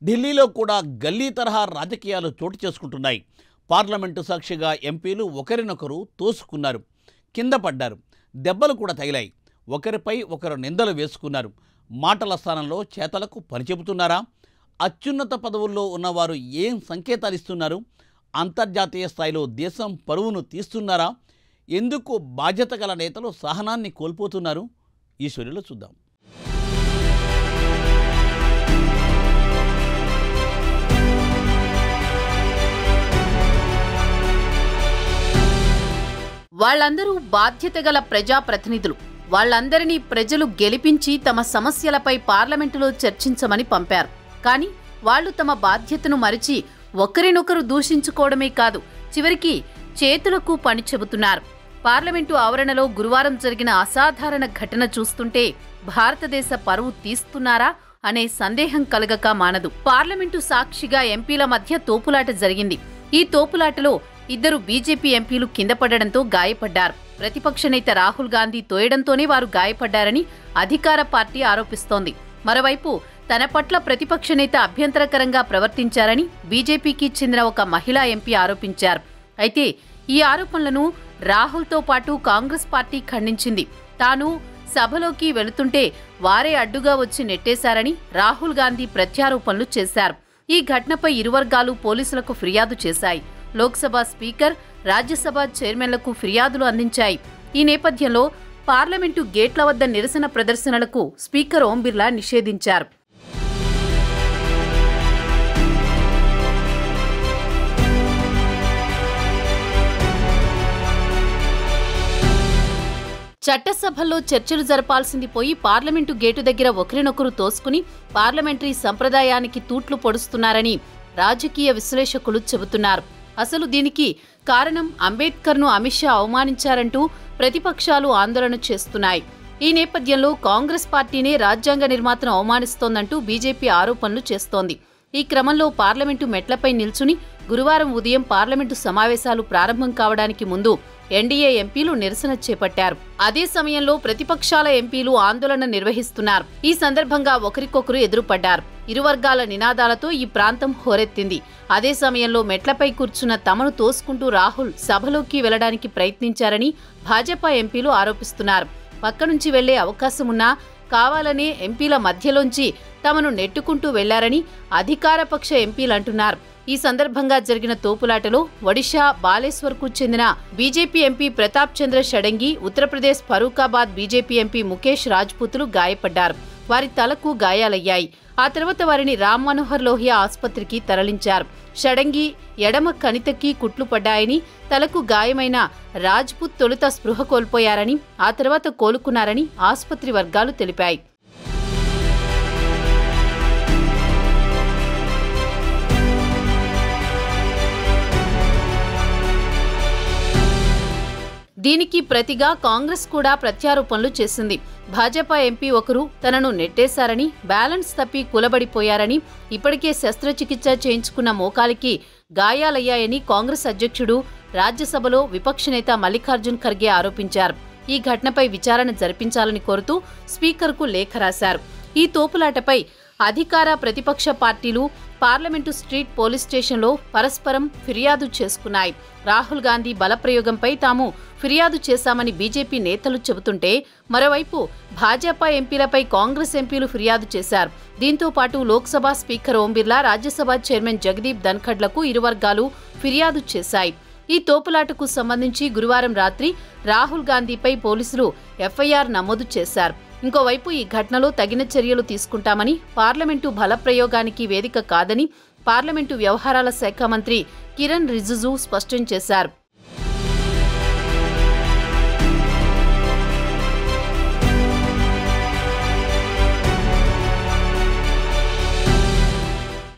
ఢిల్లీలో కూడా గల్లీ తరహా రాజకీయాలు చోటు చేసుకుంటున్నాయి. పార్లమెంటు సాక్షిగా ఎంపీలు ఒకరినొకరు తోసుకున్నారు, కింద పడ్డారు, దెబ్బలు కూడా తగిలాయి. ఒకరిపై ఒకరు నిందలు వేసుకున్నారు. మాటల స్థానంలో చేతలకు పని చెబుతున్నారా? అత్యున్నత పదవుల్లో ఉన్నవారు ఏం సంకేతాలు ఇస్తున్నారు? అంతర్జాతీయ స్థాయిలో దేశం పరువును తీస్తున్నారా? ఎందుకు బాధ్యత గల నేతలు సహనాన్ని కోల్పోతున్నారు? ఈ స్టోరీలో చూద్దాం. వాళ్ళందరూ బాధ్యత గల ప్రజాప్రతినిధులు. వాళ్ళందరినీ ప్రజలు గెలిపించి తమ సమస్యలపై పార్లమెంటులో చర్చించమని పంపారు. కానీ వాళ్ళు తమ బాధ్యతను మరిచి ఒకరినొకరు దూషించుకోవడమే కాదు, చివరికి చేతులకు పని చెబుతున్నారు. పార్లమెంటు ఆవరణలో గురువారం జరిగిన అసాధారణ ఘటన చూస్తుంటే భారతదేశ పరువు తీస్తున్నారా అనే సందేహం కలగక మానదు. పార్లమెంటు సాక్షిగా ఎంపీల మధ్య తోపులాట జరిగింది. ఈ తోపులాటలో ఇద్దరు బీజేపీ ఎంపీలు కింద పడడంతో గాయపడ్డారు. ప్రతిపక్ష నేత రాహుల్ గాంధీ తోయడంతోనే వారు గాయపడ్డారని అధికార పార్టీ ఆరోపిస్తోంది. మరోవైపు తన పట్ల ప్రతిపక్ష నేత అభ్యంతరకరంగా ప్రవర్తించారని బీజేపీకి చెందిన ఒక మహిళా ఎంపీ ఆరోపించారు. అయితే ఈ ఆరోపణలను రాహుల్తో పాటు కాంగ్రెస్ పార్టీ ఖండించింది. తాను సభలోకి వెళుతుంటే వారే అడ్డుగా వచ్చి నెట్టేశారని రాహుల్ గాంధీ ప్రత్యారోపణలు చేశారు. ఈ ఘటనపై ఇరు వర్గాలు పోలీసులకు ఫిర్యాదు చేశాయి. లోక్సభ స్పీకర్, రాజ్యసభ చైర్మన్లకు ఫిర్యాదులు అందించాయి. ఈ నేపథ్యంలో పార్లమెంటు గేట్ల వద్ద నిరసన ప్రదర్శనలకు స్పీకర్ ఓం బిర్లా నిషేధించారు. చట్టసభల్లో చర్చలు జరపాల్సింది పోయి పార్లమెంటు గేటు దగ్గర ఒకరినొకరు తోసుకుని పార్లమెంటరీ సంప్రదాయానికి తూట్లు పొడుస్తున్నారని రాజకీయ విశ్లేషకులు చెబుతున్నారు. అసలు దీనికి కారణం అంబేద్కర్ను అమిత్ షా అవమానించారంటూ ప్రతిపక్షాలు ఆందోళన చేస్తున్నాయి. ఈ నేపథ్యంలో కాంగ్రెస్ పార్టీనే రాజ్యాంగ నిర్మాతను అవమానిస్తోందంటూ బీజేపీ ఆరోపణలు చేస్తోంది. ఈ క్రమంలో పార్లమెంటు మెట్లపై నిల్చుని గురువారం ఉదయం పార్లమెంటు సమావేశాలు ప్రారంభం కావడానికి ముందు ఎన్డీఏ ఎంపీలు నిరసన చేపట్టారు. అదే సమయంలో ప్రతిపక్షాల ఎంపీలు ఆందోళన నిర్వహిస్తున్నారు. ఈ సందర్భంగా ఒకరికొకరు ఎదురుపడ్డారు. ఇరు వర్గాల నినాదాలతో ఈ ప్రాంతం హోరెత్తింది. అదే సమయంలో మెట్లపై కూర్చున్న తమను తోసుకుంటూ రాహుల్ సభలోకి వెళ్లడానికి ప్రయత్నించారని భాజపా ఎంపీలు ఆరోపిస్తున్నారు. పక్క నుంచి వెళ్లే అవకాశమున్నా కావాలనే ఎంపీల మధ్యలోంచి తమను నెట్టుకుంటూ వెళ్లారని అధికారపక్ష ఎంపీలంటున్నారు. ఈ సందర్భంగా జరిగిన తోపులాటలో ఒడిషా బాలేశ్వర్కు చెందిన BJP MP Pratap Chandra Sarangi, Uttar Pradesh Farrukhabad BJP MP Mukesh రాజ్పుతులు గాయపడ్డారు. వారి తలకు గాయాలయ్యాయి. ఆ తర్వాత వారిని రామ్ మనోహర్ లోహియా ఆసుపత్రికి తరలించారు. షడంగి ఎడమ కణితకి కుట్లు పడ్డాయని, తలకు గాయమైన రాజ్పుత్ తొలుత స్పృహ కోల్పోయారని, ఆ తర్వాత కోలుకున్నారని ఆసుపత్రి వర్గాలు తెలిపాయి. దీనికి ప్రతిగా కాంగ్రెస్ కూడా ప్రత్యారోపణలు చేసింది. భాజపా ఎంపీ ఒకరు తనను నెట్టేశారని, బ్యాలెన్స్ తప్పి కూలబడిపోయారని, ఇప్పటికే శస్త్రచికిత్స చేయించుకున్న మోకాలికి గాయాలయ్యాయని కాంగ్రెస్ అధ్యక్షుడు, రాజ్యసభలో విపక్ష నేత మల్లికార్జున్ ఖర్గే ఆరోపించారు. ఈ ఘటనపై విచారణ జరిపించాలని కోరుతూ స్పీకర్కు లేఖ రాశారు. ఈ తోపులాటపై అధికార ప్రతిపక్ష పార్టీలు పార్లమెంటు స్ట్రీట్ పోలీస్ స్టేషన్లో పరస్పరం ఫిర్యాదు చేసుకున్నాయి. రాహుల్ గాంధీ బలప్రయోగంపై తాము ఫిర్యాదు చేశామని బీజేపీ నేతలు చెబుతుంటే, మరోవైపు భాజపా ఎంపీలపై కాంగ్రెస్ ఎంపీలు ఫిర్యాదు చేశారు. దీంతో పాటు లోక్సభ స్పీకర్ ఓం బిర్లా, రాజ్యసభ చైర్మన్ జగదీప్ ధన్ఖడ్లకు ఇరు వర్గాలు ఫిర్యాదు చేశాయి. ఈ తోపులాటకు సంబంధించి గురువారం రాత్రి రాహుల్ గాంధీపై పోలీసులు ఎఫ్ఐఆర్ నమోదు చేశారు. ఇంకోవైపు ఈ ఘటనలో తగిన చర్యలు తీసుకుంటామని, పార్లమెంటు బలప్రయోగానికి వేదిక కాదని పార్లమెంటు వ్యవహారాల శాఖ మంత్రి కిరణ్ రిజిజు స్పష్టం చేశారు.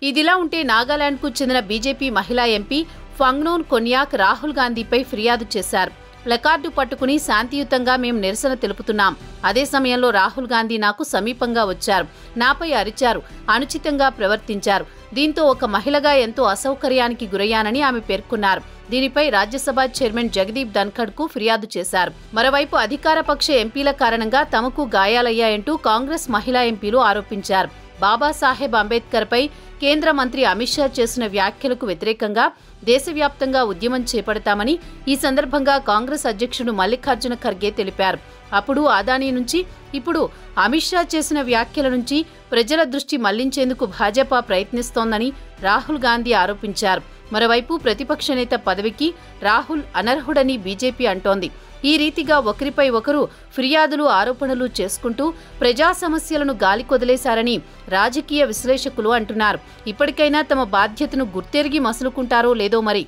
ఇదిలా ఉంటే నాగాలాండ్కు చెందిన బీజేపీ మహిళా ఎంపీ ఫంగ్నోన్ కొన్యాక్ రాహుల్ గాంధీపై ఫిర్యాదు చేశారు. ప్లకార్డు పట్టుకుని శాంతియుతంగా మేం నిరసన తెలుపుతున్నాం. అదే సమయంలో రాహుల్ గాంధీ నాకు సమీపంగా వచ్చారు, నాపై అరిచారు, అనుచితంగా ప్రవర్తించారు. దీంతో ఒక మహిళగా ఎంతో అసౌకర్యానికి గురయ్యానని ఆమె పేర్కొన్నారు. దీనిపై రాజ్యసభ చైర్మన్ జగదీప్ ధన్ఖడ్కు ఫిర్యాదు చేశారు. మరోవైపు అధికారపక్ష ఎంపీల కారణంగా తమకు గాయాలయ్యాయంటూ కాంగ్రెస్ మహిళా ఎంపీలు ఆరోపించారు. బాబాసాహెబ్ అంబేద్కర్పై కేంద్ర మంత్రి అమిత్ షా చేసిన వ్యాఖ్యలకు వ్యతిరేకంగా దేశవ్యాప్తంగా ఉద్యమం చేపడతామని ఈ సందర్భంగా కాంగ్రెస్ అధ్యక్షుడు మల్లికార్జున ఖర్గే తెలిపారు. అప్పుడు అదానీ నుంచి ఇప్పుడు అమిత్ షా చేసిన వ్యాఖ్యల నుంచి ప్రజల దృష్టి మళ్లించేందుకు భాజపా ప్రయత్నిస్తోందని రాహుల్ గాంధీ ఆరోపించారు. మరోవైపు ప్రతిపక్ష నేత పదవికి రాహుల్ అనర్హుడని బీజేపీ అంటోంది. ఈ రీతిగా ఒకరిపై ఒకరు ఫిర్యాదులు, ఆరోపణలు చేసుకుంటూ ప్రజా సమస్యలను గాలికొదిలేశారని రాజకీయ విశ్లేషకులు అంటున్నారు. ఇప్పటికైనా తమ బాధ్యతను గుర్తెరిగి మసులుకుంటారో లేదో మరి.